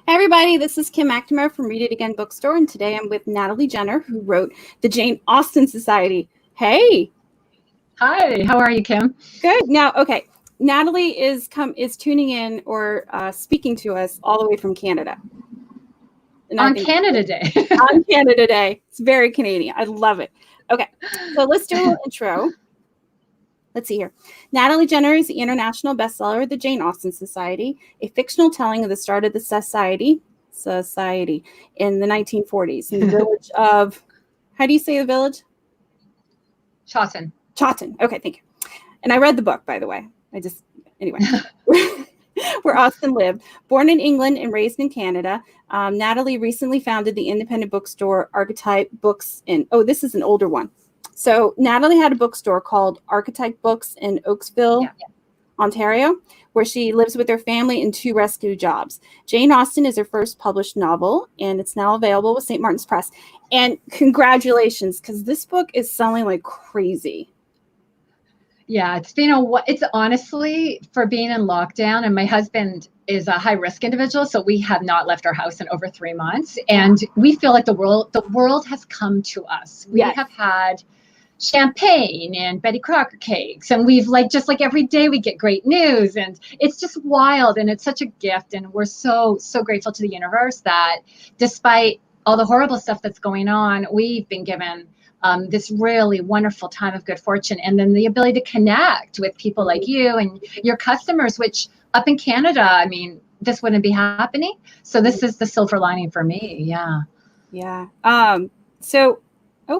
Hey everybody, this is Kim McNamara from Read It Again Bookstore, and today I'm with Natalie Jenner, who wrote the Jane Austen Society. Hey. Hi, how are you, Kim? Good. Now, okay, Natalie is tuning in or speaking to us all the way from Canada. On Canada Day. On Canada Day. It's very Canadian. I love it. Okay, so let's do a little intro. Let's see here. Natalie Jenner is the international bestseller of the Jane Austen Society, a fictional telling of the start of the society in the 1940s in the village of, how do you say the village? Chawton. Chawton. Okay, thank you. And I read the book, by the way. Anyway, where Austen lived. Born in England and raised in Canada, Natalie recently founded the independent bookstore Archetype Books this is an older one. So Natalie had a bookstore called Archetype Books in Oakesville, Ontario, where she lives with her family and 2 rescue jobs. Jane Austen is her first published novel, and it's now available with St. Martin's Press. And congratulations, because this book is selling like crazy. Yeah, it's honestly, for being in lockdown, and my husband is a high-risk individual, so we have not left our house in over 3 months, and we feel like the world has come to us. We have had champagne and Betty Crocker cakes, and we've just every day we get great news, and it's just wild, and it's such a gift, and we're so grateful to the universe that despite all the horrible stuff that's going on, we've been given this really wonderful time of good fortune, and then the ability to connect with people like you and your customers, which up in Canada, I mean, this wouldn't be happening. So this is the silver lining for me. Yeah.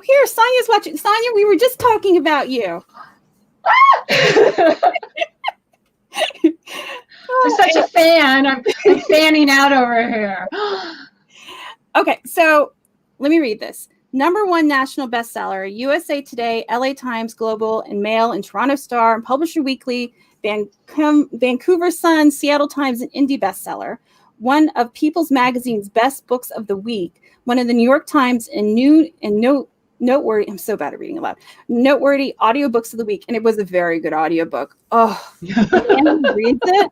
Here, Sonia's watching. Sonia, we were just talking about you. I'm such a fan. I'm fanning out over here. Okay, so let me read this. #1 national bestseller, USA Today, LA Times, Global, and Mail, and Toronto Star, and Publisher Weekly, Vancouver Sun, Seattle Times, and Indie bestseller. One of People's Magazine's best books of the week. One of the New York Times and noteworthy. I'm so bad at reading aloud. Noteworthy audiobooks of the week, and it was a very good audiobook. Oh, Anna reads it.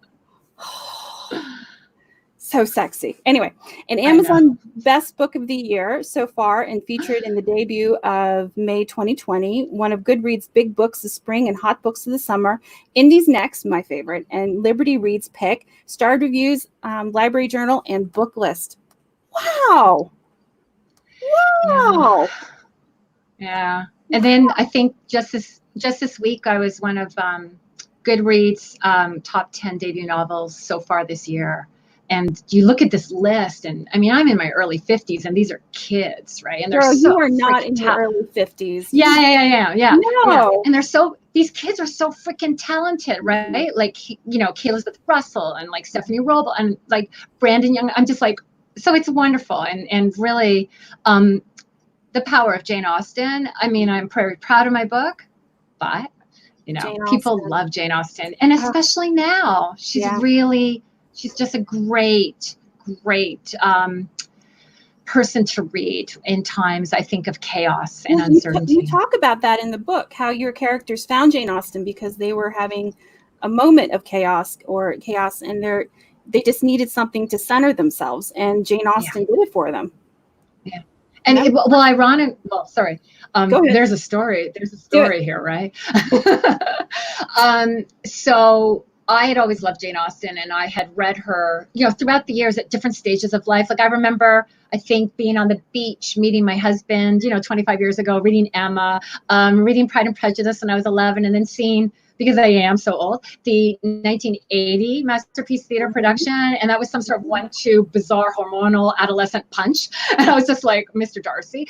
So sexy. Anyway, an Amazon Best Book of the Year so far, and featured in the debut of May 2020. One of Goodreads' big books of spring and hot books of the summer. Indie's Next, my favorite, and Liberty Reads Pick. Starred Reviews, Library Journal, and Book List. Wow. Yeah. And then I think just this week I was one of Goodreads' top 10 debut novels so far this year. And you look at this list, and I mean, I'm in my early 50s, and these are kids, right? And they're you are not in your early 50s. Yeah. No. And these kids are so freaking talented, right? Like, Kate Elizabeth Russell and like Stephanie Roble and like Brandon Young. I'm just like, so it's wonderful. And really, the power of Jane Austen. I mean, I'm very proud of my book, but, people love Jane Austen. And especially now, she's just a great person to read in times, I think, of chaos and uncertainty. You talk about that in the book, how your characters found Jane Austen because they were having a moment of chaos, and they just needed something to center themselves, and Jane Austen did it for them. Yeah. And there's a story here, right? So I had always loved Jane Austen, and I had read her, throughout the years at different stages of life. Like I remember, I think, being on the beach, meeting my husband, 25 years ago, reading Emma, reading Pride and Prejudice when I was 11, and then seeing, because I am so old, the 1980 Masterpiece Theater production. And that was some sort of 1-2 bizarre hormonal adolescent punch. And I was just like, Mr. Darcy.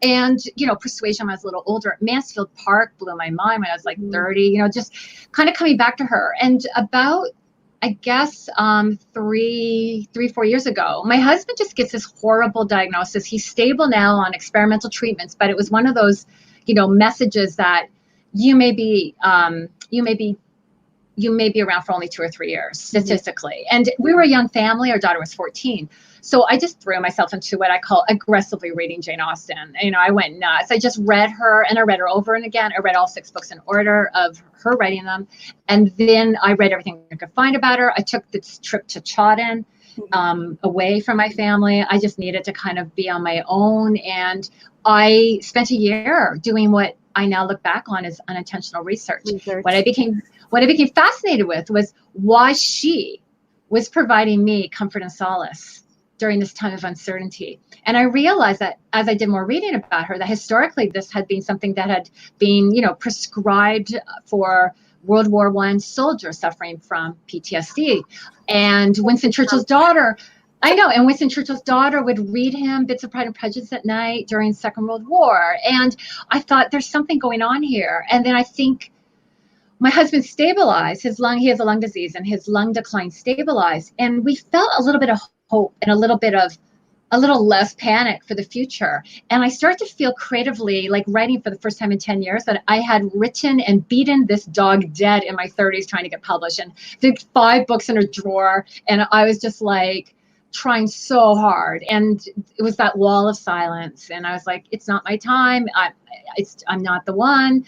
And, Persuasion when I was a little older. Mansfield Park blew my mind when I was like 30, just kind of coming back to her. And about, I guess, 4 years ago, my husband just gets this horrible diagnosis. He's stable now on experimental treatments, but it was one of those, messages that you may be around for only 2 or 3 years statistically. And we were a young family. Our daughter was 14. So I just threw myself into what I call aggressively reading Jane Austen. I went nuts. I just read her, and I read her over and again. I read all 6 books in order of her writing them. And then I read everything I could find about her. I took this trip to Chawton away from my family. I just needed to kind of be on my own. And I spent a year doing what I now look back on as unintentional research. What I became fascinated with was why she was providing me comfort and solace during this time of uncertainty. And I realized that as I did more reading about her, that historically this had been something that had been, prescribed for World War I soldiers suffering from PTSD. And Winston Churchill's daughter would read him bits of Pride and Prejudice at night during Second World War. And I thought there's something going on here. And then I think my husband stabilized his lung. He has a lung disease, and his lung decline stabilized. And we felt a little bit of hope and a little less panic for the future. And I started to feel creatively like writing for the first time in 10 years, that I had written and beaten this dog dead in my 30s trying to get published, and did 5 books in a drawer. And I was just like trying so hard. And it was that wall of silence. And I was like, it's not my time. I'm not the one.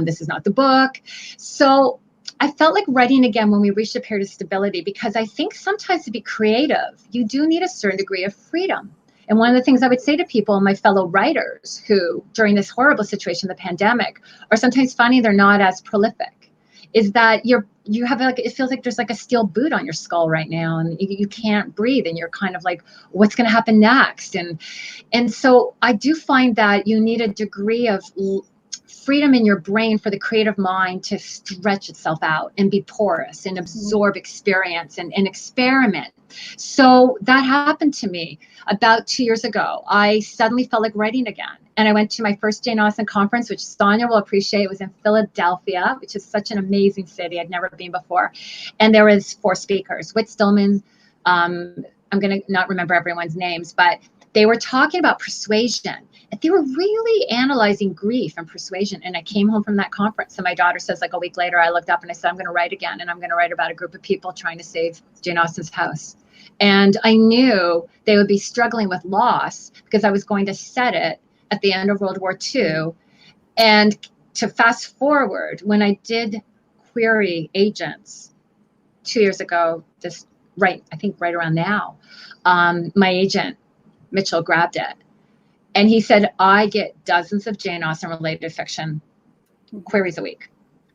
This is not the book. So I felt like writing again when we reached a period of stability, because I think sometimes to be creative, you do need a certain degree of freedom. And one of the things I would say to people, my fellow writers, who during this horrible situation, the pandemic, are sometimes finding they're not as prolific, is that you have it feels like there's like a steel boot on your skull right now, and you can't breathe, and you're kind of like, what's going to happen next? And so I do find that you need a degree of freedom in your brain for the creative mind to stretch itself out and be porous and absorb experience and experiment. So that happened to me about 2 years ago. I suddenly felt like writing again. And I went to my first Jane Austen conference, which Sonia will appreciate. It was in Philadelphia, which is such an amazing city. I'd never been before. And there was 4 speakers. Whit Stillman, I'm going to not remember everyone's names, but they were talking about persuasion. And they were really analyzing grief and persuasion. And I came home from that conference, and my daughter says, like a week later, I looked up and I said, I'm going to write again. And I'm going to write about a group of people trying to save Jane Austen's house. And I knew they would be struggling with loss, because I was going to set it at the end of World War II. And to fast forward, when I did query agents 2 years ago, I think right around now, my agent, Mitchell, grabbed it. And he said, I get dozens of Jane Austen related fiction queries a week.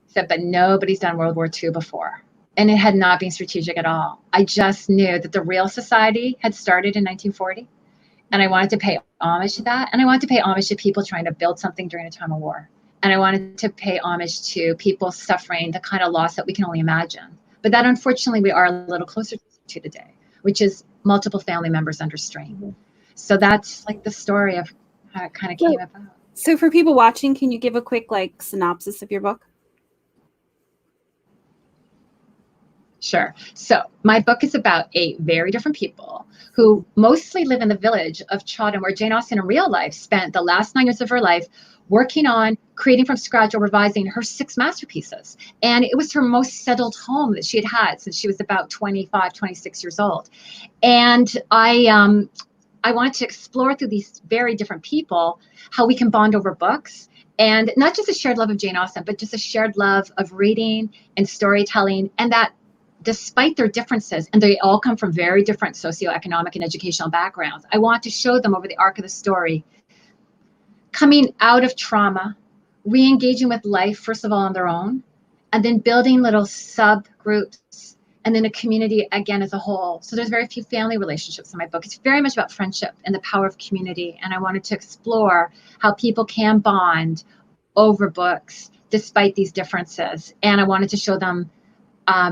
He said, but nobody's done World War II before. And it had not been strategic at all. I just knew that the Real Society had started in 1940. And I wanted to pay homage to that. And I wanted to pay homage to people trying to build something during a time of war. And I wanted to pay homage to people suffering the kind of loss that we can only imagine. But that, unfortunately, we are a little closer to today, which is multiple family members under strain. Mm-hmm. So that's like the story of how it kind of came about. So for people watching, can you give a quick synopsis of your book? Sure. So my book is about 8 very different people who mostly live in the village of Chawton, where Jane Austen in real life spent the last 9 years of her life working on creating from scratch or revising her 6 masterpieces. And it was her most settled home that she had since she was about 25, 26 years old. And I wanted to explore through these very different people how we can bond over books, and not just a shared love of Jane Austen, but just a shared love of reading and storytelling. And that despite their differences, and they all come from very different socioeconomic and educational backgrounds, I want to show them over the arc of the story coming out of trauma, re-engaging with life, first of all, on their own, and then building little subgroups, and then a community again as a whole. So there's very few family relationships in my book. It's very much about friendship and the power of community. And I wanted to explore how people can bond over books despite these differences. And I wanted to show them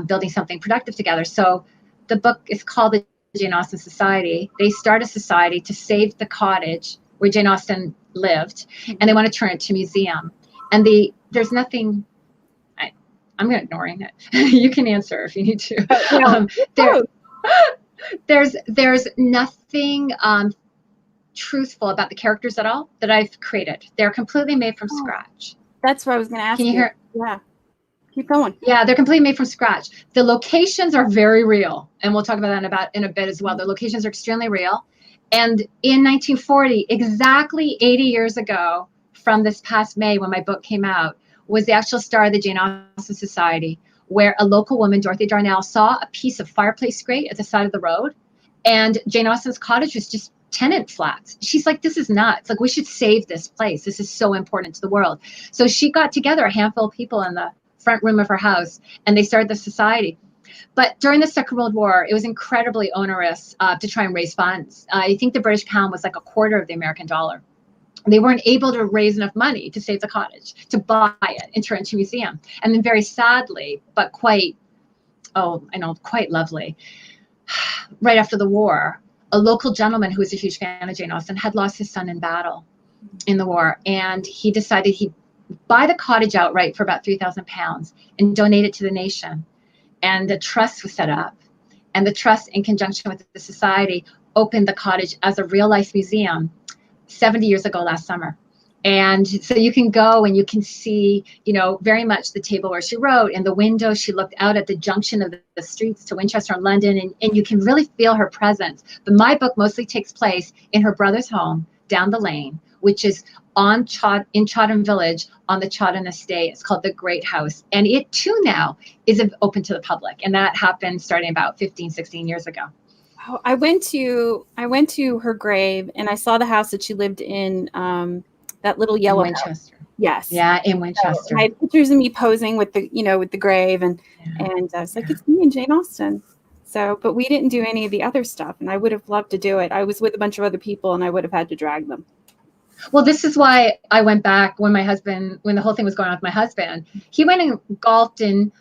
building something productive together. So the book is called the Jane Austen Society. They start a society to save the cottage where Jane Austen lived, and they want to turn it to a museum. And there's nothing... I'm ignoring it. You can answer if you need to. There's nothing truthful about the characters at all that I've created. They're completely made from scratch. That's what I was going to ask. Can you hear? Yeah. Keep going. Yeah, they're completely made from scratch. The locations are very real, and we'll talk about that in a bit as well. The locations are extremely real. And in 1940, exactly 80 years ago from this past May when my book came out, was the actual start of the Jane Austen Society, where a local woman, Dorothy Darnell, saw a piece of fireplace grate at the side of the road And Jane Austen's cottage was just tenant flats. She's like, this is nuts. Like, we should save this place. This is so important to the world. So she got together a handful of people in the front room of her house, and they started the society. But during the Second World War, it was incredibly onerous to try and raise funds. I think the British pound was like a quarter of the American dollar. They weren't able to raise enough money to save the cottage, to buy it and turn it into a museum. And then very sadly, but quite lovely, right after the war, a local gentleman who was a huge fan of Jane Austen had lost his son in battle in the war. And he decided he'd buy the cottage outright for about £3,000 and donate it to the nation. And the trust was set up. And the trust, in conjunction with the society, opened the cottage as a real-life museum 70 years ago last summer. And so you can go and you can see, very much the table where she wrote, and the window she looked out at the junction of the streets to Winchester and London, and you can really feel her presence. But my book mostly takes place in her brother's home down the lane, which is in Chawton Village on the Chawton estate. It's called the Great House. And it too now is open to the public. And that happened starting about 15, 16 years ago. Oh, I went to her grave, and I saw the house that she lived in, that little yellow in Winchester. House. Yes. Yeah, in Winchester. So I had pictures of me posing with the grave, and I was like, it's me and Jane Austen. So, but we didn't do any of the other stuff, and I would have loved to do it. I was with a bunch of other people, and I would have had to drag them. Well, this is why I went back when the whole thing was going on with my husband. He went and golfed in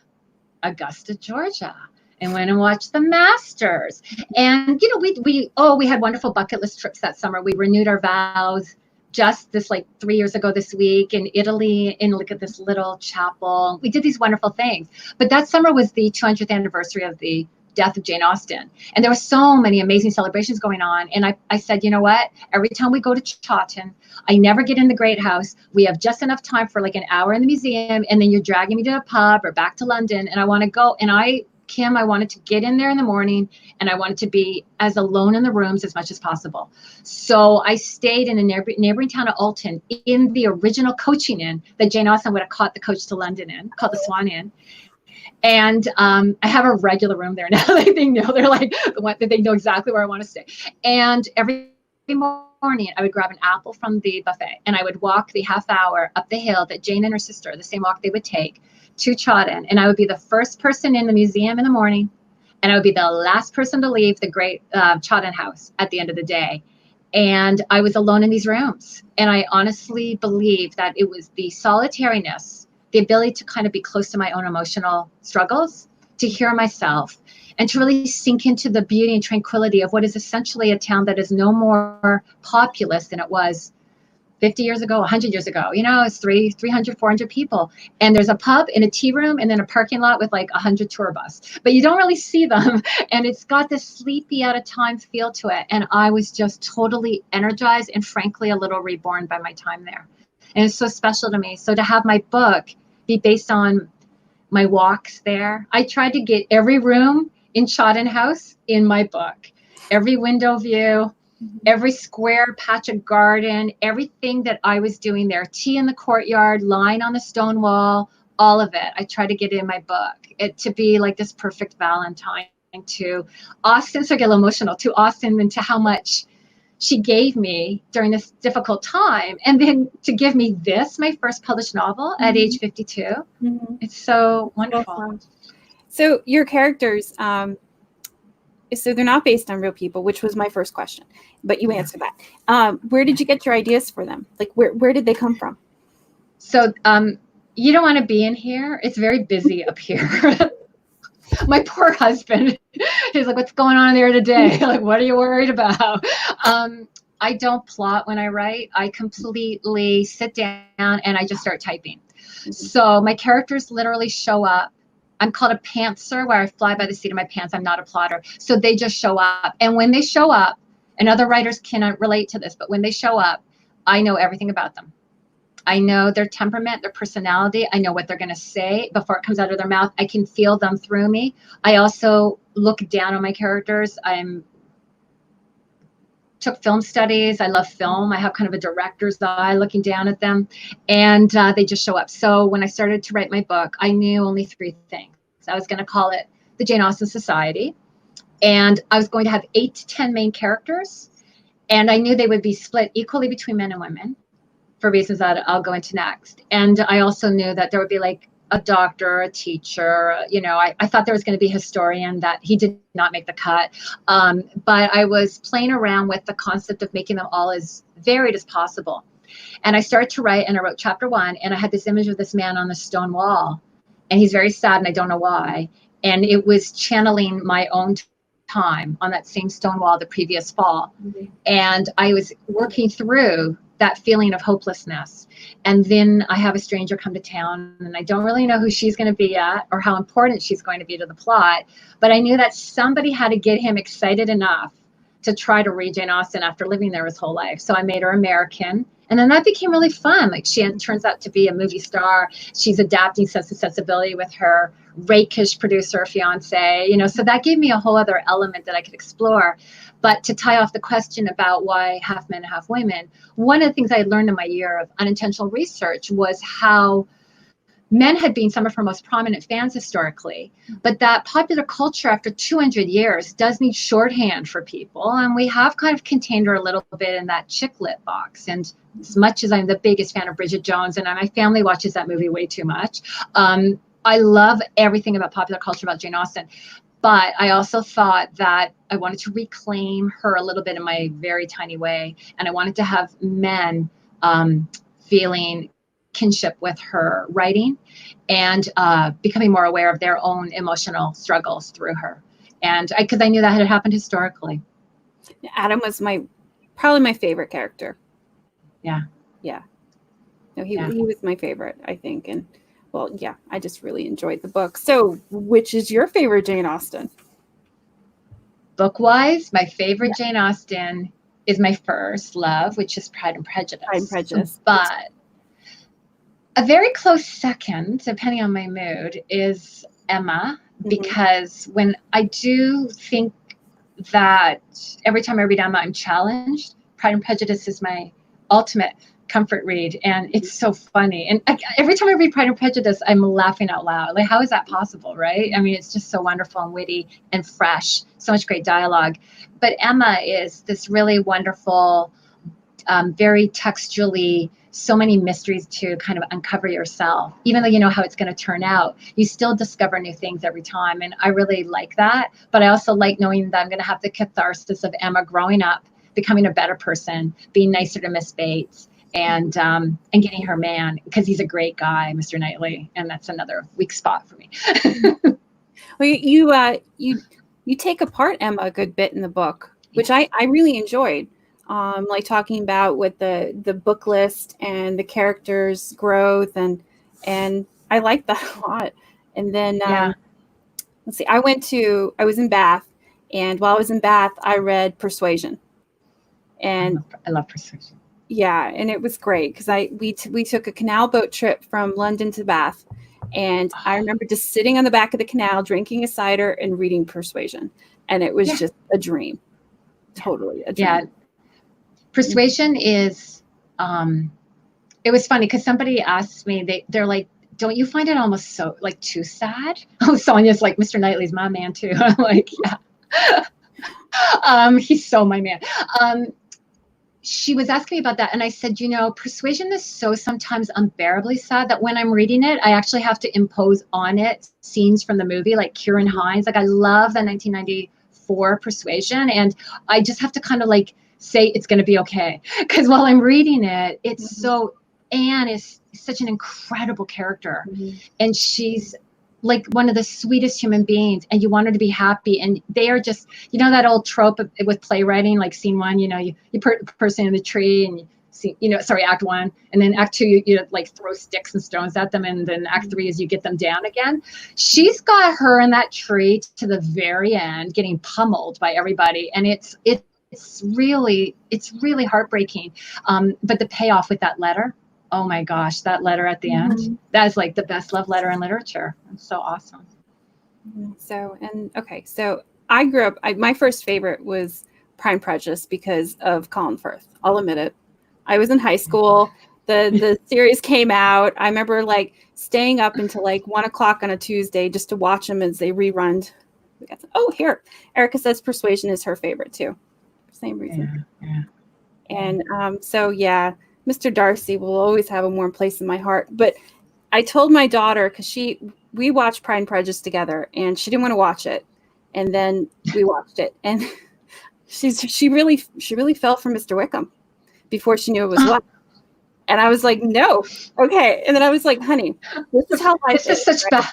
Augusta, Georgia, and went and watched the Masters. And, we had wonderful bucket list trips that summer. We renewed our vows just 3 years ago this week in Italy, in at this little chapel. We did these wonderful things. But that summer was the 200th anniversary of the death of Jane Austen. And there were so many amazing celebrations going on. And I said, you know what? Every time we go to Chawton, I never get in the Great House. We have just enough time for like an hour in the museum. And then you're dragging me to a pub or back to London. And I want to go. And Kim, I wanted to get in there in the morning, and I wanted to be as alone in the rooms as much as possible. So I stayed in a neighboring town of Alton in the original coaching inn that Jane Austen would have caught the coach to London in, called the Swan Inn. And I have a regular room there now. They know, they're like, they know exactly where I want to stay. And every morning I would grab an apple from the buffet, and I would walk the half hour up the hill that Jane and her sister, the same walk they would take, to Chawton. And I would be the first person in the museum in the morning, and I would be the last person to leave the great Chawton house at the end of the day. And I was alone in these rooms. And I honestly believe that it was the solitariness, the ability to kind of be close to my own emotional struggles, to hear myself, and to really sink into the beauty and tranquility of what is essentially a town that is no more populous than it was 50 years ago, 100 years ago. It's 300, 400 people. And there's a pub and a tea room and then a parking lot with like 100 tour bus. But you don't really see them. And it's got this sleepy, out of time feel to it. And I was just totally energized and frankly a little reborn by my time there. And it's so special to me. So to have my book be based on my walks there, I tried to get every room in Chawton House in my book, every window view, every square patch of garden, everything that I was doing there, tea in the courtyard, lying on the stone wall, all of it. I try to get in my book, to be like this perfect Valentine to Austen. So I get a little emotional to Austen and to how much she gave me during this difficult time. And then to give me this, my first published novel at age 52. Mm-hmm. It's so wonderful. So your characters, so they're not based on real people, which was my first question, but you answered that. Where did you get your ideas for them? Like, where did they come from? So you don't want to be in here. It's very busy up here. My poor husband, he's like, what's going on there today? Like, what are you worried about? I don't plot when I write. I completely sit down and I just start typing. So my characters literally show up. I'm called a pantser, where I fly by the seat of my pants. I'm not a plotter. So they just show up. And when they show up, and other writers cannot relate to this, but when they show up, I know everything about them. I know their temperament, their personality. I know what they're going to say before it comes out of their mouth. I can feel them through me. I also look down on my characters. Took film studies. I love film. I have kind of a director's eye looking down at them, and they just show up. So when I started to write my book, I knew only three things. I was going to call it the Jane Austen Society. And I was going to have 8 to 10 main characters. And I knew they would be split equally between men and women for reasons that I'll go into next. And I also knew that there would be like a doctor, a teacher, I thought there was going to be a historian. That he did not make the cut. But I was playing around with the concept of making them all as varied as possible. And I started to write, and I wrote chapter 1, and I had this image of this man on the stone wall, and he's very sad, and I don't know why. And it was channeling my own time on that same stone wall the previous fall. Mm-hmm. And I was working through that feeling of hopelessness. And then I have a stranger come to town, and I don't really know who she's going to be yet or how important she's going to be to the plot. But I knew that somebody had to get him excited enough to try to read Jane Austen after living there his whole life. So I made her American. And then that became really fun. Like, she turns out to be a movie star. She's adapting Sense and Sensibility with her rakish producer fiance, so that gave me a whole other element that I could explore. But to tie off the question about why half men and half women, one of the things I learned in my year of unintentional research was how men had been some of her most prominent fans historically, but that popular culture after 200 years does need shorthand for people. And we have kind of contained her a little bit in that chick lit box. And as much as I'm the biggest fan of Bridget Jones, and my family watches that movie way too much, I love everything about popular culture about Jane Austen. But I also thought that I wanted to reclaim her a little bit in my very tiny way. And I wanted to have men feeling kinship with her writing and becoming more aware of their own emotional struggles through her. And because I knew that had happened historically. Adam was probably my favorite character. Yeah. No, he was my favorite, I think. And well, yeah, I just really enjoyed the book. So which is your favorite Jane Austen? Book-wise, my favorite Jane Austen is my first love, which is Pride and Prejudice. Pride and Prejudice. But a very close second, depending on my mood, is Emma, because when I do think that every time I read Emma, I'm challenged, Pride and Prejudice is my ultimate comfort read, and it's so funny. And every time I read Pride and Prejudice, I'm laughing out loud. Like, how is that possible, right? I mean, it's just so wonderful and witty and fresh, so much great dialogue. But Emma is this really wonderful, very textually, so many mysteries to kind of uncover yourself. Even though you know how it's going to turn out, you still discover new things every time. And I really like that. But I also like knowing that I'm going to have the catharsis of Emma growing up, becoming a better person, being nicer to Miss Bates, and getting her man, because he's a great guy, Mr. Knightley. And that's another weak spot for me. Well, you take apart Emma a good bit in the book, which I really enjoyed. Like talking about with the book list and the characters' growth, and I like that a lot. And then let's see, I was in Bath, and while I was in Bath, I read Persuasion, and I love Persuasion. Yeah, and it was great because we took a canal boat trip from London to Bath, and I remember just sitting on the back of the canal, drinking a cider and reading Persuasion, and it was just a dream, totally a dream. Yeah. Persuasion is, it was funny because somebody asked me, they're like, don't you find it almost so like too sad? Oh, Sonia's like, Mr. Knightley's my man too. I'm like, yeah. He's so my man. She was asking me about that, and I said, Persuasion is so sometimes unbearably sad that when I'm reading it, I actually have to impose on it scenes from the movie, like Kieran Hines. Like, I love the 1994 Persuasion, and I just have to kind of like say it's going to be okay, because while I'm reading it, it's so, Anne is such an incredible character, and she's like one of the sweetest human beings, and you want her to be happy. And they are just, that old trope with playwriting, like scene one, you put a person in the tree, and you see, act one, and then act two, you like throw sticks and stones at them, and then act three is you get them down again. She's got her in that tree to the very end, getting pummeled by everybody, and it's really heartbreaking. But the payoff with that letter, oh my gosh, that letter at the end, that is like the best love letter in literature. It's so awesome. So I grew up, my first favorite was Pride and Prejudice because of Colin Firth. I'll admit it. I was in high school. The series came out. I remember like staying up until like 1:00 on a Tuesday just to watch them as they rerun We got some, oh, here. Erica says Persuasion is her favorite too. Same reason. Yeah. And so, yeah, Mr. Darcy will always have a warm place in my heart. But I told my daughter, because we watched Pride and Prejudice together, and she didn't want to watch it. And then we watched it, and she really fell for Mr. Wickham before she knew it was what. And I was like, no, okay. And then I was like, honey, this is how life is. Such bad.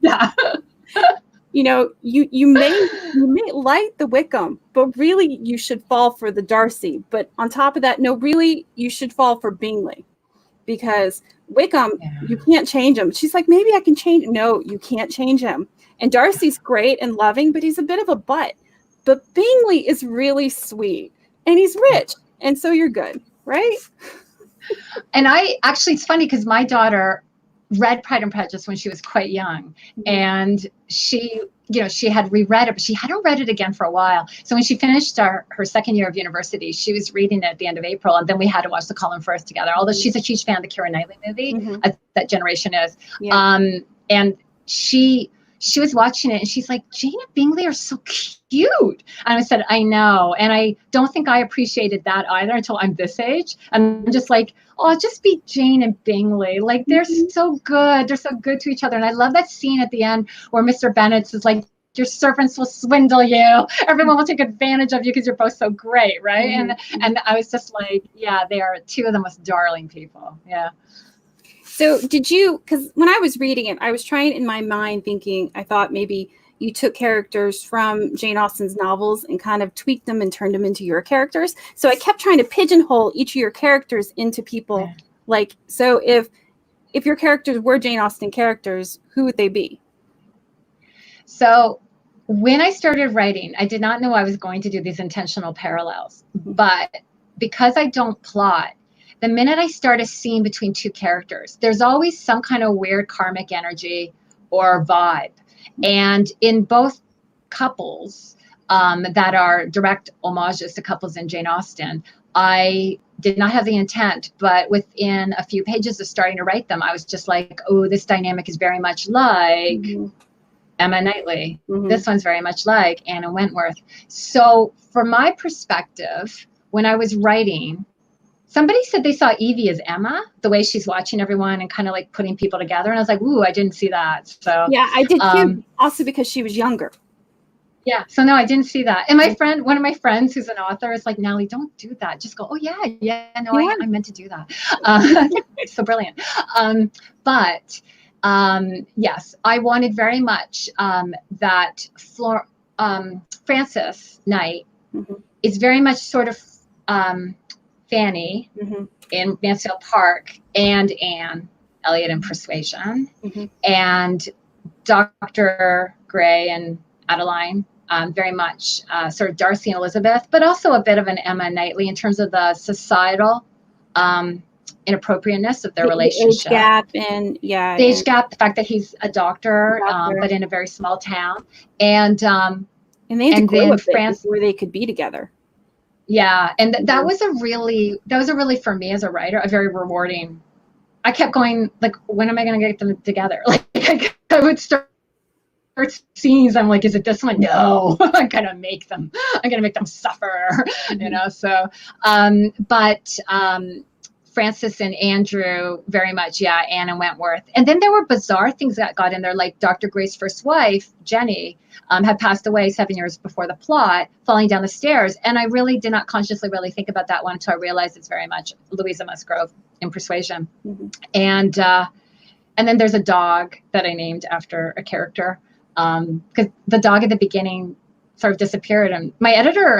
Yeah. You know, you may like the Wickham, but really you should fall for the Darcy. But on top of that, no, really you should fall for Bingley, because Wickham, you can't change him. She's like, maybe I can change. No, you can't change him. And Darcy's great and loving, but he's a bit of a butt. But Bingley is really sweet, and he's rich, and so you're good, right? And it's funny because my daughter read Pride and Prejudice when she was quite young, and she had reread it, but she hadn't read it again for a while. So when she finished her second year of university, she was reading it at the end of April, and then we had to watch the Colin Firth together. Although she's a huge fan of the Keira Knightley movie, as that generation is, and she was watching it, and she's like, Jane and Bingley are so cute. And I said, I know. And I don't think I appreciated that either until I'm this age. And I'm just like, oh, just be Jane and Bingley. Like, they're so good. They're so good to each other. And I love that scene at the end where Mr. Bennet is like, your servants will swindle you. Everyone will take advantage of you because you're both so great, right? And I was just like, yeah, they are two of the most darling people. Yeah. So did you, because when I was reading it, I was trying in my mind thinking, I thought maybe you took characters from Jane Austen's novels and kind of tweaked them and turned them into your characters. So I kept trying to pigeonhole each of your characters into people. Like, so if your characters were Jane Austen characters, who would they be? So when I started writing, I did not know I was going to do these intentional parallels, but because I don't plot, the minute I start a scene between two characters, there's always some kind of weird karmic energy or vibe. And in both couples that are direct homages to couples in Jane Austen, I did not have the intent, but within a few pages of starting to write them, I was just like, oh, this dynamic is very much like Emma Knightley. This one's very much like Anna Wentworth. So from my perspective, when I was writing, somebody said they saw Evie as Emma, the way she's watching everyone and kind of like putting people together. And I was like, ooh, I didn't see that. So yeah, I did too. Also because she was younger. Yeah. So no, I didn't see that. And my friend, one of my friends who's an author is like, Natalie, don't do that. Just go, oh yeah. No, I meant to do that. It's so brilliant. But yes, I wanted very much that Frances Knight is very much sort of Fanny in Mansfield Park and Anne Elliot in Persuasion, and Dr. Gray and Adeline, very much sort of Darcy and Elizabeth, but also a bit of an Emma Knightley in terms of the societal inappropriateness of their relationship. The age gap and the age gap, the fact that he's a doctor. But in a very small town, and they had to grow up before they could be together. Yeah, and that was a really for me as a writer a very rewarding. I kept going like, when am I going to get them together? Like I would start scenes. I'm like, is it this one? No, I'm gonna make them suffer, you know. So, but Frances and Andrew very much, Anne and Wentworth. And then there were bizarre things that got in there, like Dr. Gray's first wife, Jenny, had passed away 7 years before the plot, falling down the stairs. And I really did not consciously really think about that one until I realized it's very much Louisa Musgrove in Persuasion. And then there's a dog that I named after a character, because the dog at the beginning sort of disappeared. And my editor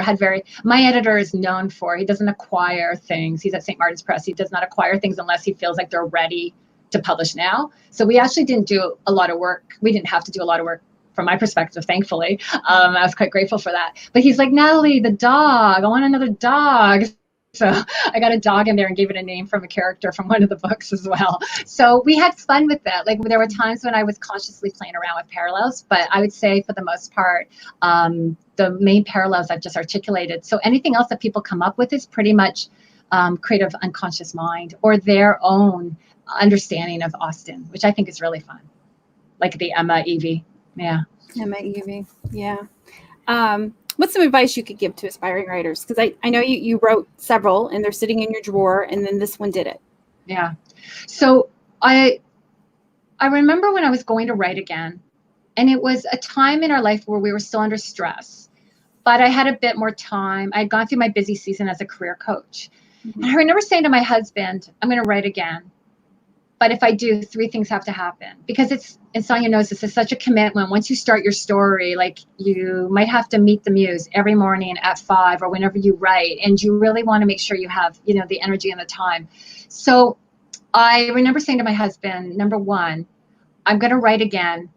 is known for, he doesn't acquire things. He's at St. Martin's Press. He does not acquire things unless he feels like they're ready to publish now. So we actually didn't do a lot of work. We didn't have to do a lot of work from my perspective, thankfully. I was quite grateful for that. But he's like, Natalie, the dog, I want another dog. So I got a dog in there and gave it a name from a character from one of the books as well. So we had fun with that. Like, there were times when I was consciously playing around with parallels, but I would say for the most part, the main parallels I've just articulated. So anything else that people come up with is pretty much creative unconscious mind or their own understanding of Austen, which I think is really fun. Like the Emma, Evie. Yeah. MAEV. Yeah. What's some advice you could give to aspiring writers? Because I know you wrote several and they're sitting in your drawer, and then this one did it. Yeah. So I remember when I was going to write again, and it was a time in our life where we were still under stress, but I had a bit more time. I'd gone through my busy season as a career coach. Mm-hmm. And I remember saying to my husband, I'm going to write again. But if I do, 3 things have to happen, because it's on your nose. This is such a commitment. Once you start your story, like, you might have to meet the muse every morning at 5 or whenever you write. And you really want to make sure you have, the energy and the time. So I remember saying to my husband, number 1, I'm going to write again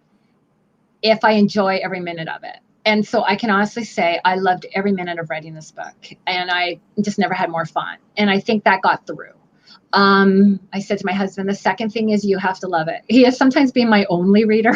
if I enjoy every minute of it. And so I can honestly say I loved every minute of writing this book, and I just never had more fun. And I think that got through. I said to my husband, the second thing is you have to love it. He has sometimes been my only reader.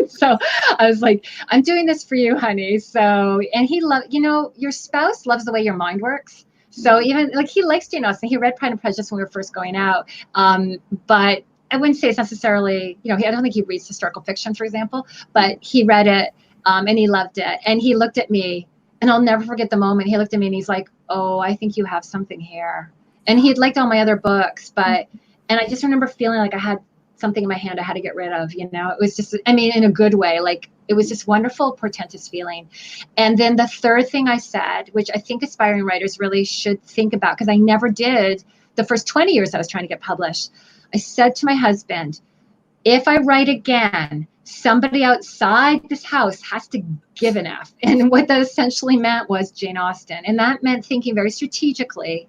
So I was like, I'm doing this for you, honey. So, and he loved, your spouse loves the way your mind works. So even like, he likes Jane Austen. He read Pride and Prejudice when we were first going out. But I wouldn't say it's necessarily, I don't think he reads historical fiction, for example, but he read it, and he loved it. And he looked at me, and I'll never forget the moment he looked at me and he's like, oh, I think you have something here. And he had liked all my other books, and I just remember feeling like I had something in my hand I had to get rid of, It was just, in a good way, like, it was just wonderful, portentous feeling. And then the third thing I said, which I think aspiring writers really should think about, because I never did the first 20 years I was trying to get published. I said to my husband, if I write again, somebody outside this house has to give an F. And what that essentially meant was Jane Austen. And that meant thinking very strategically,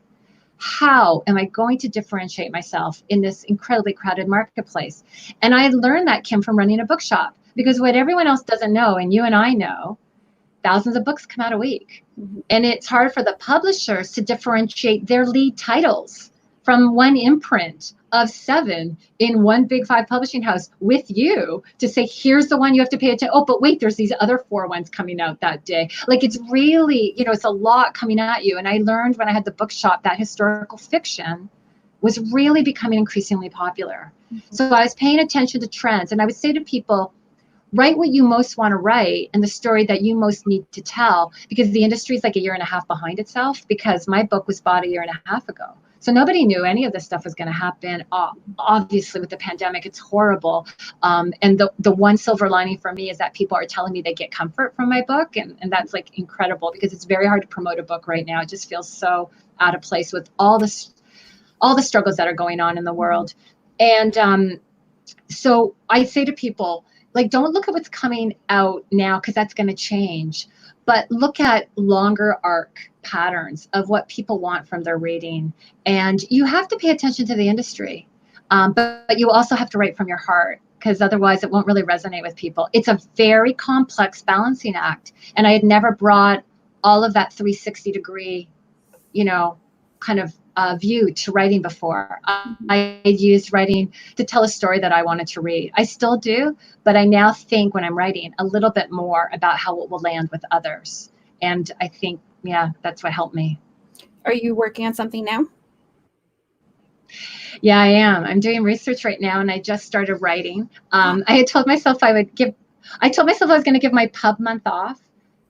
how am I going to differentiate myself in this incredibly crowded marketplace? And I learned that, Kim, from running a bookshop, because what everyone else doesn't know, and you and I know, thousands of books come out a week. Mm-hmm. And it's hard for the publishers to differentiate their lead titles from one imprint of 7 in one big 5 publishing house with you to say, here's the one you have to pay attention. Oh, but wait, there's these other 4 ones coming out that day. Like, it's really, it's a lot coming at you. And I learned when I had the bookshop that historical fiction was really becoming increasingly popular. Mm-hmm. So I was paying attention to trends. And I would say to people, write what you most want to write and the story that you most need to tell, because the industry is like a year and a half behind itself, because my book was bought a year and a half ago. So nobody knew any of this stuff was going to happen. Obviously, with the pandemic, it's horrible. And the one silver lining for me is that people are telling me they get comfort from my book. And that's like incredible, because it's very hard to promote a book right now. It just feels so out of place with all the struggles that are going on in the world. And so I say to people, like, don't look at what's coming out now, because that's going to change. But look at longer arc patterns of what people want from their reading. And you have to pay attention to the industry. But you also have to write from your heart, because otherwise it won't really resonate with people. It's a very complex balancing act. And I had never brought all of that 360 degree, kind of view to writing before. I used writing to tell a story that I wanted to read. I still do, but I now think when I'm writing a little bit more about how it will land with others. And I think, that's what helped me. Are you working on something now? Yeah, I am. I'm doing research right now, and I just started writing. I had told myself I was going to give my pub month off,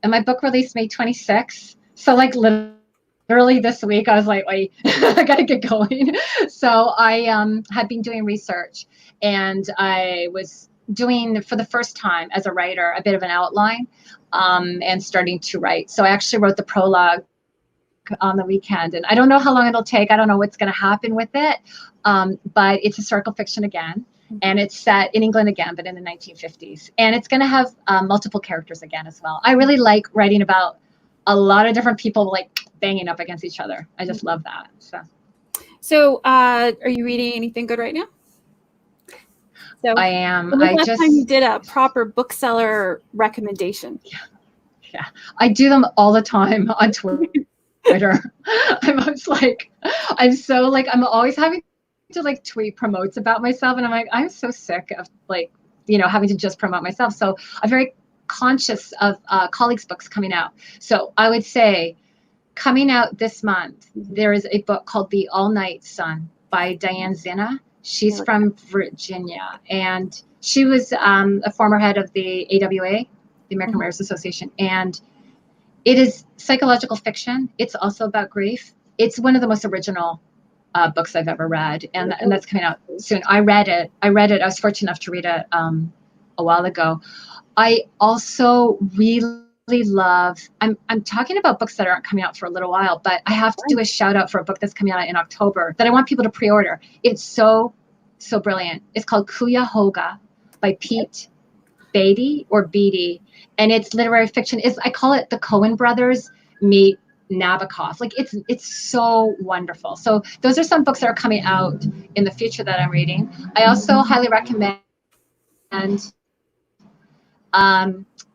and my book released May 26th. So like literally this week, I was like, wait, I got to get going. So I had been doing research, and I was doing, for the first time as a writer, a bit of an outline, and starting to write. So I actually wrote the prologue on the weekend, and I don't know how long it'll take. I don't know what's going to happen with it, but it's historical fiction again, and it's set in England again, but in the 1950s. And it's going to have multiple characters again as well. I really like writing about a lot of different people like banging up against each other. I just love that. So are you reading anything good right now? So I am. When was the last time you did a proper bookseller recommendation? Yeah. I do them all the time on Twitter. I'm always having to like tweet promotes about myself, and I'm like, I'm so sick of like, having to just promote myself. So I'm very conscious of colleagues' books coming out. So I would say, coming out this month, there is a book called The All Night Sun by Diane Zinna. She's from Virginia, and she was a former head of the AWA. the American Writers Association. And it is psychological fiction. It's also about grief. It's one of the most original books I've ever read, and that's coming out soon. I read it. I was fortunate enough to read it a while ago. I also really love, I'm talking about books that aren't coming out for a little while, but I have to do a shout out for a book that's coming out in October that I want people to pre-order. It's so brilliant. It's called Cuyahoga by Pete Beatty, and it's literary fiction. I call it the Coen brothers meet Nabokov. Like it's so wonderful. So those are some books that are coming out in the future that I'm reading. I also highly recommend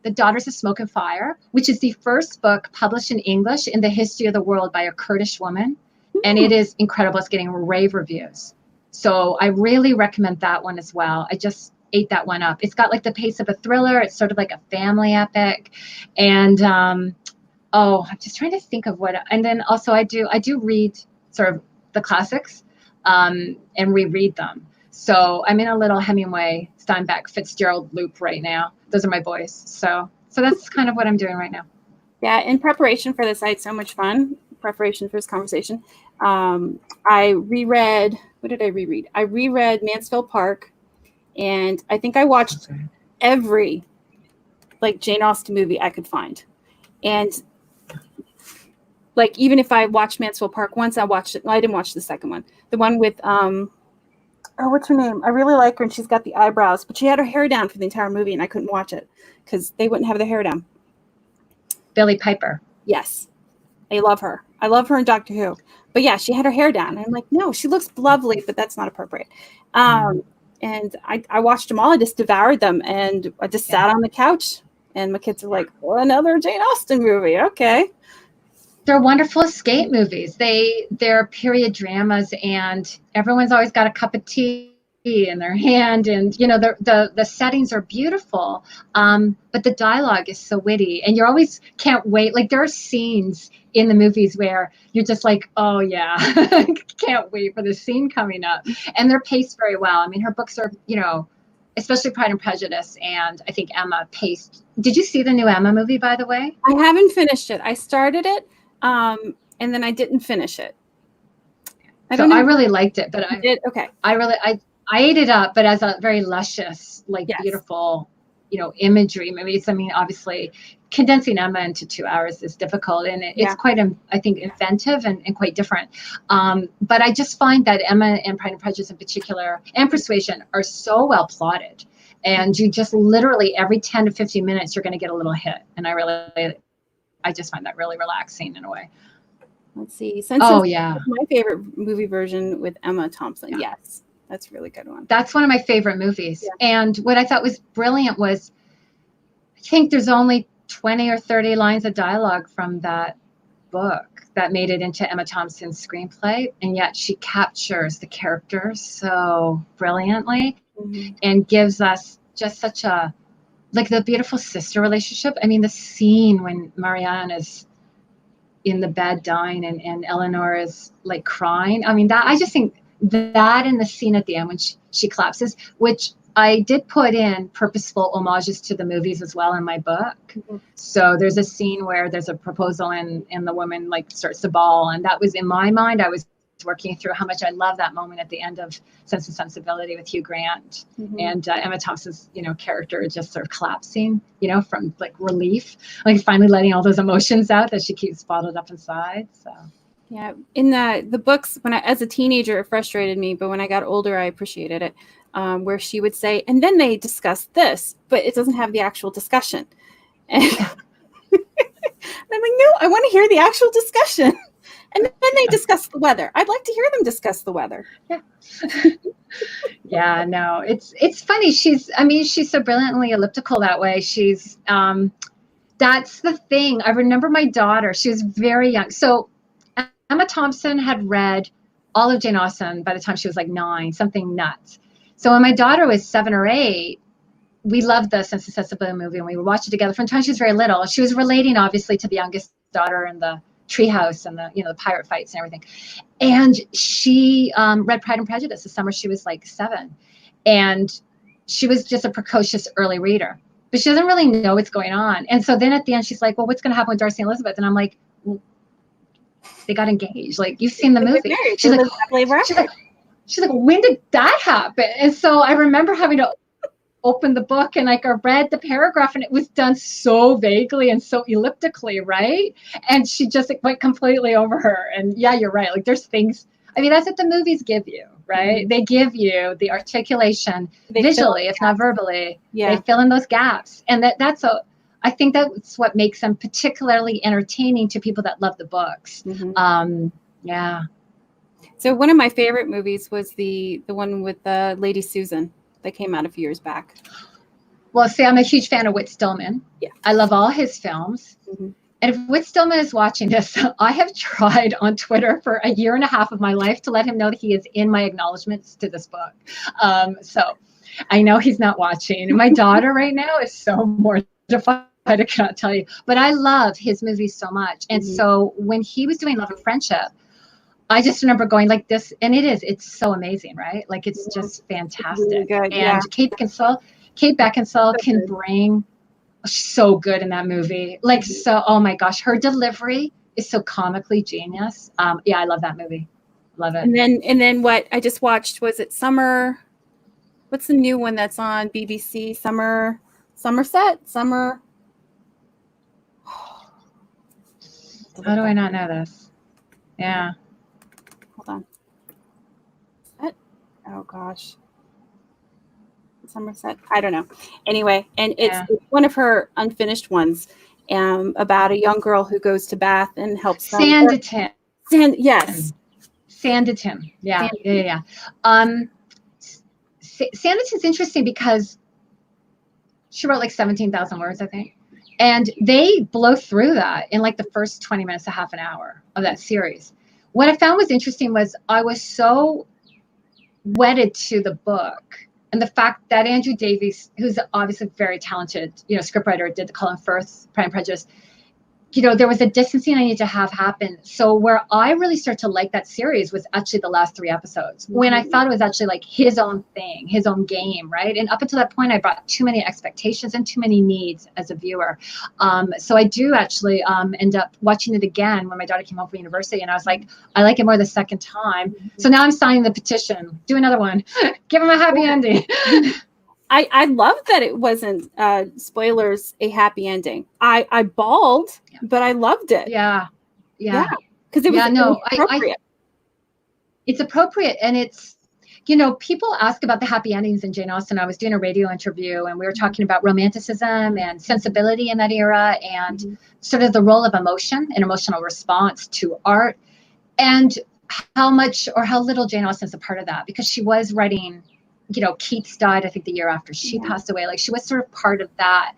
The Daughters of Smoke and Fire, which is the first book published in English in the history of the world by a Kurdish woman. And it is incredible. It's getting rave reviews. So I really recommend that one as well. I just ate that one up. It's got like the pace of a thriller. It's sort of like a family epic. And I'm just trying to think of what. And then also I do read sort of the classics and reread them. So I'm in a little Hemingway, Steinbeck, Fitzgerald loop right now. Those are my boys. So that's kind of what I'm doing right now. Yeah, in preparation for this, I had so much fun. Preparation for this conversation. I reread, what did I reread? I reread Mansfield Park, and I think I watched every like Jane Austen movie I could find. And like, even if I watched Mansfield Park once, I watched it. Well, I didn't watch the second one. The one with, what's her name? I really like her, and she's got the eyebrows, but she had her hair down for the entire movie, and I couldn't watch it because they wouldn't have the hair down. Billie Piper. Yes. I love her. I love her in Doctor Who. But yeah, she had her hair down. And I'm like, no, she looks lovely, but that's not appropriate. And I watched them all. I just devoured them. And I just sat on the couch. And my kids are like, well, another Jane Austen movie. Okay. They're wonderful escape movies. They're period dramas, and everyone's always got a cup of tea in their hand, and you know the settings are beautiful, but the dialogue is so witty, and you always can't wait. Like there are scenes in the movies where you're just like, oh yeah, can't wait for the scene coming up, and they're paced very well. I mean, her books are, especially Pride and Prejudice, and I think Emma paced. Did you see the new Emma movie, by the way? I haven't finished it. I started it, and then I didn't finish it. I really liked it, but I did. Okay. I ate it up, but as a very luscious, beautiful, imagery. Obviously condensing Emma into 2 hours is difficult, and it's quite, I think, inventive and quite different. But I just find that Emma and Pride and Prejudice in particular, and Persuasion, are so well plotted, and you just literally every 10 to 15 minutes you're going to get a little hit, and I just find that really relaxing in a way. Let's see. My favorite movie version with Emma Thompson. Yeah. Yes. That's a really good one. That's one of my favorite movies. Yeah. And what I thought was brilliant was, I think there's only 20 or 30 lines of dialogue from that book that made it into Emma Thompson's screenplay. And yet she captures the characters so brilliantly and gives us just such a, the beautiful sister relationship. I mean, the scene when Marianne is in the bed dying and Eleanor is crying. I mean, I just think that in the scene at the end when she collapses, which I did put in purposeful homages to the movies as well in my book. Mm-hmm. So there's a scene where there's a proposal and the woman starts to bawl, and that was in my mind. I was working through how much I love that moment at the end of Sense and Sensibility with Hugh Grant and Emma Thompson's character just sort of collapsing, from relief, finally letting all those emotions out that she keeps bottled up inside. So. Yeah, in the books, as a teenager, it frustrated me, but when I got older, I appreciated it. Where she would say, and then they discussed this, but it doesn't have the actual discussion. And I'm like, no, I want to hear the actual discussion. And then they discuss the weather. I'd like to hear them discuss the weather. Yeah. Yeah, no, it's funny. She's so brilliantly elliptical that way. She's, that's the thing. I remember my daughter, she was very young. So Emma Thompson had read all of Jane Austen by the time she was 9, something nuts. So when my daughter was 7 or 8, we loved the Sense and Sensibility movie, and we would watch it together. From the time she was very little, she was relating obviously to the youngest daughter and the treehouse and the pirate fights and everything. And she read Pride and Prejudice the summer she was 7, and she was just a precocious early reader. but she doesn't really know what's going on. And so then at the end, she's like, well, what's going to happen with Darcy and Elizabeth? And I'm like, well, they got engaged. Like, you've seen the movie. She's like, when did that happen? And so I remember having to open the book and like I read the paragraph and it was done so vaguely and so elliptically, right? And she just went completely over her. And yeah, you're right. Like there's things, I mean, that's what the movies give you, right? Mm-hmm. They give you the articulation visually, if not verbally. Yeah. They fill in those gaps. And I think that's what makes them particularly entertaining to people that love the books. Mm-hmm. Yeah. So one of my favorite movies was the one with Lady Susan that came out a few years back. Well, see, I'm a huge fan of Whit Stillman. Yeah. I love all his films. Mm-hmm. And if Whit Stillman is watching this, I have tried on Twitter for a year and a half of my life to let him know that he is in my acknowledgments to this book. So I know he's not watching. And my daughter right now is so mortified, I cannot tell you. But I love his movies so much. And mm-hmm. so when he was doing Love and Friendship, I just remember going like this, and it's so amazing, right? Like it's just fantastic. Really good, and Kate Beckinsale can bring so good in that movie. Like so, oh my gosh, her delivery is so comically genius. Yeah, I love that movie. Love it. And then what I just watched, was it Summer? What's the new one that's on BBC? Somerset? Summer. How do I not know this? Yeah. Hold on. What? Oh gosh. Somerset. I don't know. Anyway, and it's one of her unfinished ones, about a young girl who goes to Bath and helps Sanditon. Yes. Sanditon. Yeah. Yeah. Sanditon's interesting because she wrote like 17,000 words, I think. And they blow through that in like the first 20 minutes to half an hour of that series. What I found was interesting was I was so wedded to the book, and the fact that Andrew Davies, who's obviously very talented, scriptwriter, did the Colin Firth Pride and Prejudice. There was a distancing I needed to have happen. So where I really started to like that series was actually the last 3 episodes, when I thought it was actually like his own thing, his own game, right? And up until that point, I brought too many expectations and too many needs as a viewer. So I do actually end up watching it again when my daughter came home from university, and I was like, I like it more the second time. So now I'm signing the petition. Do another one. Give him a happy ending. I love that it wasn't, spoilers, a happy ending. I bawled, but I loved it. Yeah. Because it was appropriate. It's appropriate. And it's, people ask about the happy endings in Jane Austen. I was doing a radio interview and we were talking about romanticism and sensibility in that era, and sort of the role of emotion and emotional response to art, and how much or how little Jane Austen is a part of that, because she was writing, Keats died, I think, the year after she passed away. Like, she was sort of part of that.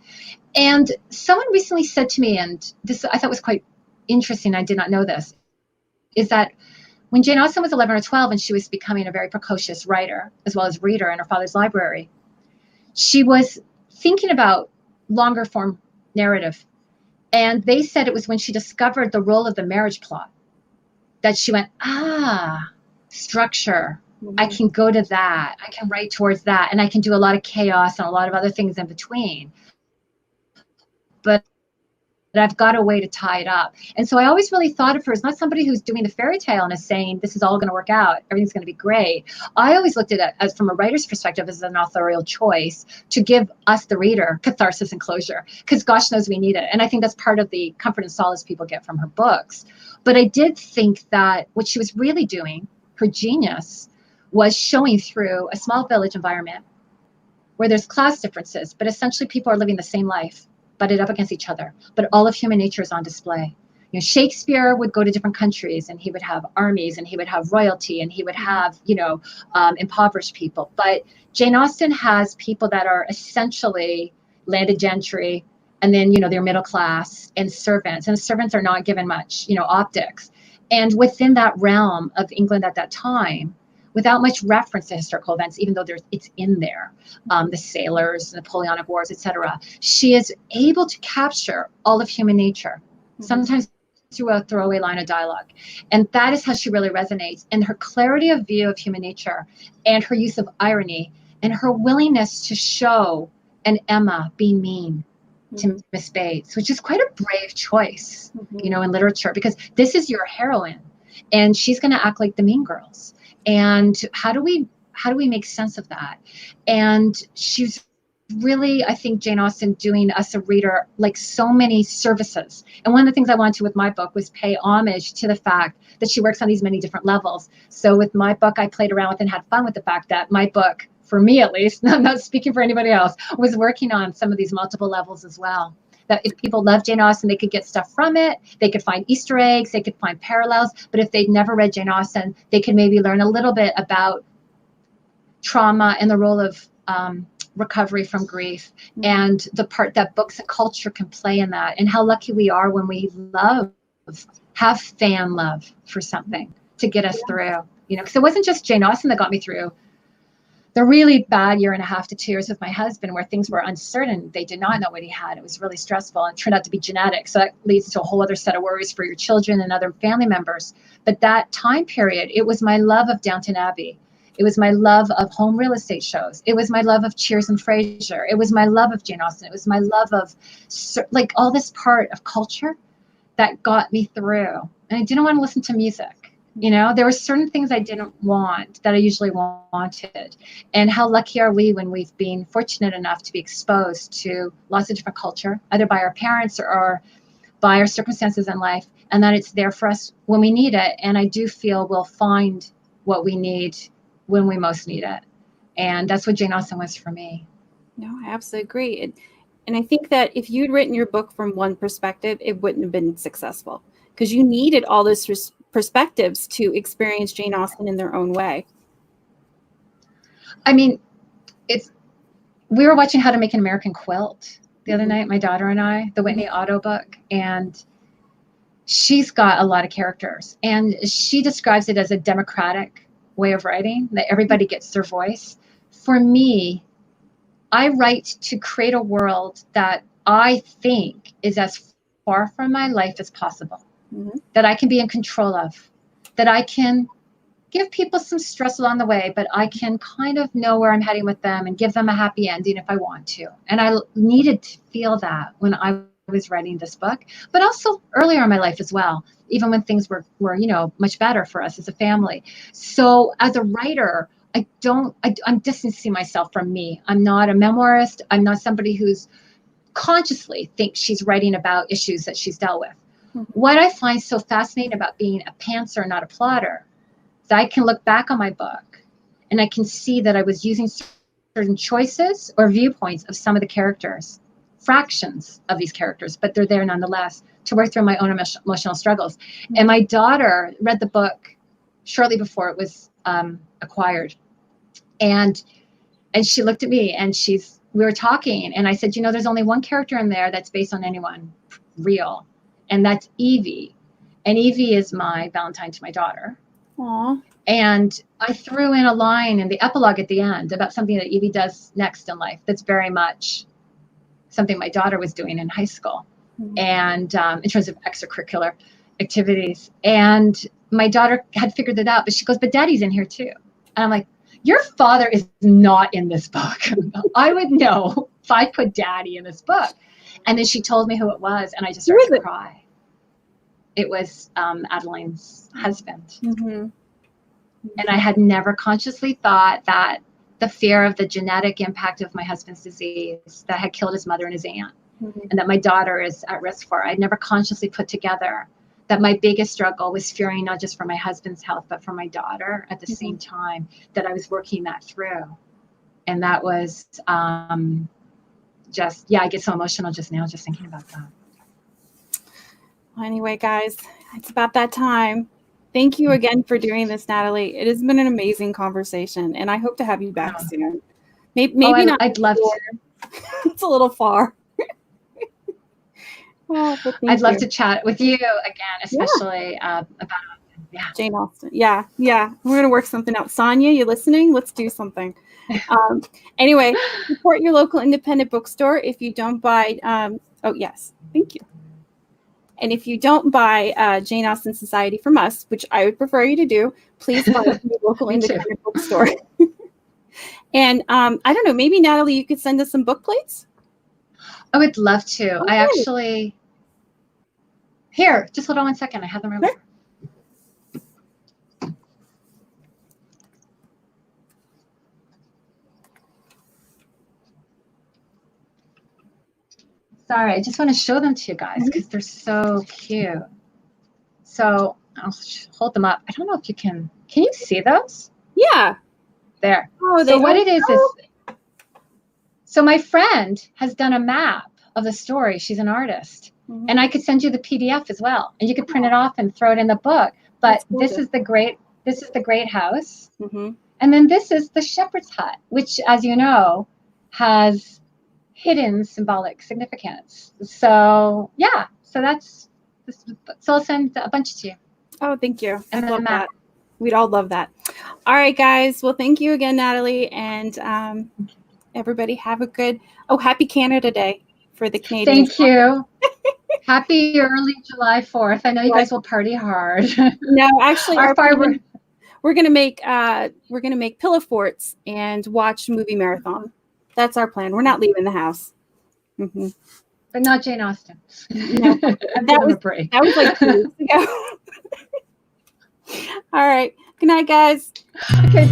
And someone recently said to me, and this I thought was quite interesting, I did not know this, is that when Jane Austen was 11 or 12 and she was becoming a very precocious writer as well as reader in her father's library, she was thinking about longer form narrative. And they said it was when she discovered the role of the marriage plot that she went, structure. I can go to that. I can write towards that. And I can do a lot of chaos and a lot of other things in between. But I've got a way to tie it up. And so I always really thought of her as not somebody who's doing the fairy tale and is saying, this is all going to work out, everything's going to be great. I always looked at it as, from a writer's perspective, as an authorial choice to give us, the reader, catharsis and closure, because gosh knows we need it. And I think that's part of the comfort and solace people get from her books. But I did think that what she was really doing, her genius, was showing through a small village environment where there's class differences, but essentially people are living the same life, butted up against each other. But all of human nature is on display. Shakespeare would go to different countries and he would have armies and he would have royalty and he would have, impoverished people. But Jane Austen has people that are essentially landed gentry, and then, they're middle class and servants. And servants are not given much, optics. And within that realm of England at that time, without much reference to historical events, even though it's in there, the sailors, Napoleonic Wars, etc. She is able to capture all of human nature, sometimes through a throwaway line of dialogue. And that is how she really resonates. And her clarity of view of human nature and her use of irony and her willingness to show and Emma being mean to Miss Bates, which is quite a brave choice, you know, in literature, because this is your heroine and she's going to act like the mean girls. And how do we make sense of that? And she's really, I think, Jane Austen doing us a reader like so many services. And one of the things I wanted to with my book was pay homage to the fact that she works on these many different levels. So with my book, I played around with and had fun with the fact that my book, for me at least, I'm not speaking for anybody else, was working on some of these multiple levels as well. That if people love Jane Austen, they could get stuff from it. They could find Easter eggs. They could find parallels. But if they'd never read Jane Austen, they could maybe learn a little bit about trauma and the role of recovery from grief and the part that books and culture can play in that, and how lucky we are when we have fan love for something to get us through. You know, because it wasn't just Jane Austen that got me through the really bad 1.5 to 2 years with my husband, where things were uncertain. They did not know what he had. It was really stressful and turned out to be genetic. So that leads to a whole other set of worries for your children and other family members. But that time period, it was my love of Downton Abbey. It was my love of home real estate shows. It was my love of Cheers and Frasier. It was my love of Jane Austen. It was my love of like all this part of culture that got me through. And I didn't want to listen to music. You know, there were certain things I didn't want that I usually wanted. And how lucky are we when we've been fortunate enough to be exposed to lots of different culture, either by our parents or by our circumstances in life, and that it's there for us when we need it. And I do feel we'll find what we need when we most need it. And that's what Jane Austen was for me. No, I absolutely agree. And I think that if you'd written your book from one perspective, it wouldn't have been successful, because you needed all those perspectives to experience Jane Austen in their own way. I mean, we were watching How to Make an American Quilt the other night, my daughter and I, the Whitney Otto book, and she's got a lot of characters, and she describes it as a democratic way of writing, that everybody gets their voice. For me, I write to create a world that I think is as far from my life as possible, that I can be in control of, that I can give people some stress along the way, but I can kind of know where I'm heading with them and give them a happy ending if I want to. And I needed to feel that when I was writing this book, but also earlier in my life as well, even when things were you know, much better for us as a family. So as a writer, I'm distancing myself from me. I'm not a memoirist. I'm not somebody who's consciously thinks she's writing about issues that she's dealt with. What I find so fascinating about being a pantser, not a plotter, is I can look back on my book and I can see that I was using certain choices or viewpoints of some of the characters, fractions of these characters, but they're there nonetheless, to work through my own emotional struggles. And my daughter read the book shortly before it was acquired. And she looked at me and we were talking, and I said, you know, there's only one character in there that's based on anyone real, and that's Evie. And Evie is my Valentine to my daughter. Aww. And I threw in a line in the epilogue at the end about something that Evie does next in life that's very much something my daughter was doing in high school, and in terms of extracurricular activities. And my daughter had figured it out, but she goes, but Daddy's in here too. And I'm like, your father is not in this book. I would know if I put Daddy in this book. And then she told me who it was, and I just started to cry. It was Adeline's husband. And I had never consciously thought that the fear of the genetic impact of my husband's disease that had killed his mother and his aunt, and that my daughter is at risk for, I'd never consciously put together that my biggest struggle was fearing not just for my husband's health, but for my daughter at the same time that I was working that through. And that was just, I get so emotional just now, just thinking about that. Well, anyway, guys, it's about that time. Thank you again for doing this, Natalie. It has been an amazing conversation, and I hope to have you back soon. Maybe not. I'd love to. It's a little far. Well, I'd love to chat with you again, especially about Jane Austen. Yeah. We're going to work something out. Sonia, you listening? Let's do something. Anyway, support your local independent bookstore. If you don't buy, thank you. And if you don't buy Jane Austen Society from us, which I would prefer you to do, please buy it from your local independent bookstore. And I don't know, maybe Natalie, you could send us some book plates. I would love to. Okay. I actually, here, just hold on 1 second. I have them right here. Sorry, I just want to show them to you guys because they're so cute. So I'll hold them up. I don't know if you can you see those? Yeah. There. Oh, so what it is, so my friend has done a map of the story. She's an artist. And I could send you the PDF as well. And you could print it off and throw it in the book. But this is the great house. And then this is the shepherd's hut, which, as you know, has hidden symbolic significance. So yeah, so so I'll send a bunch to you. Oh, thank you. And I love that. We'd all love that. All right, guys. Well, thank you again, Natalie. And everybody have a good, happy Canada Day for the Canadians. Thank you. Happy early July 4th. I know you guys will party hard. No, actually, we're gonna make pillow forts and watch movie marathon. That's our plan. We're not leaving the house. But not Jane Austen. No, that was like 2 weeks ago. All right. Good night, guys. Okay.